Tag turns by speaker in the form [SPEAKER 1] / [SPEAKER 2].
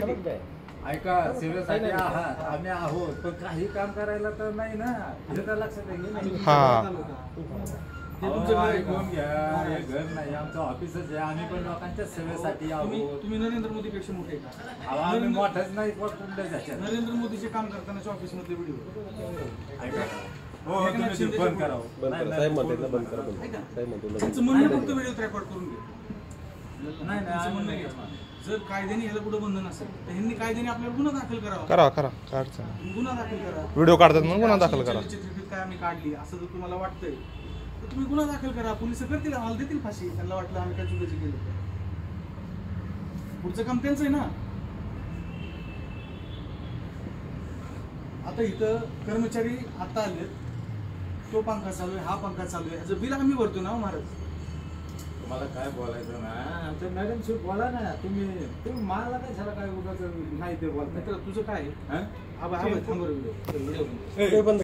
[SPEAKER 1] कशासाठी?
[SPEAKER 2] ऐका, सेवेसाठी आहात, आम्ही आहोत, पण काही काम करायला तर नाही ना, हे तर लक्षात आहे.
[SPEAKER 3] हा
[SPEAKER 1] हे तुमचं घर आहे का?
[SPEAKER 2] ऐकून घ्या, हे घर नाही, आमचं ऑफिसच आहे. आम्ही पण लोकांच्या सेवेसाठी आहोत.
[SPEAKER 1] तुम्ही नरेंद्र मोदी पेक्षा मोठे का?
[SPEAKER 2] अहो, आम्ही मोठंच नाही, पण कुठल्या त्याच्यात.
[SPEAKER 1] नरेंद्र मोदीचे काम करतानाच्या ऑफिस मधले व्हिडिओ
[SPEAKER 2] ऐका. हो, तुम्ही ते बंद करावं.
[SPEAKER 4] साहेब म्हणतात ना बंद करा बंद.
[SPEAKER 1] ऐका.
[SPEAKER 4] साहेब म्हणतो
[SPEAKER 1] त्यांचं म्हणणं फक्त व्हिडिओ रेकॉर्ड करून घे.
[SPEAKER 2] नाही,
[SPEAKER 1] त्यांचं म्हणणं
[SPEAKER 2] नाही,
[SPEAKER 1] घे. जर कायद्याने ह्याला कुठं बंधन असेल तर ह्यांनी कायद्याने आपल्याला गुन्हा दाखल करावा.
[SPEAKER 3] करा करा काय अडचण नाही.
[SPEAKER 1] गुन्हा दाखल करा.
[SPEAKER 3] व्हिडिओ काढतात म्हणून गुन्हा दाखल करा.
[SPEAKER 1] चित्रफित काय आम्ही काढली असं जर तुम्हाला वाटतंय तर तुम्ही गुन्हा दाखल करा. पोलिस करतील, आम्हाला देतील फाशी. त्यांना वाटलं आम्ही काय चुकीचं केलं. पुढचं काम त्यांचं आहे ना. आता इथं कर्मचारी आता आले, तो पंखा चालू आहे, हा पंखा चालू आहे, ह्याचं बिल आम्ही भरतो ना महाराज.
[SPEAKER 2] तुम्हाला काय बोलायचं ना, आमच्या मॅडमशी बोला ना. तुम्ही मला कशाला काय उगाच नाही ते बोलताय.
[SPEAKER 1] मित्र तुझं काय आहे?
[SPEAKER 2] हं?
[SPEAKER 1] थांबर व्हिडिओ
[SPEAKER 4] ते बंद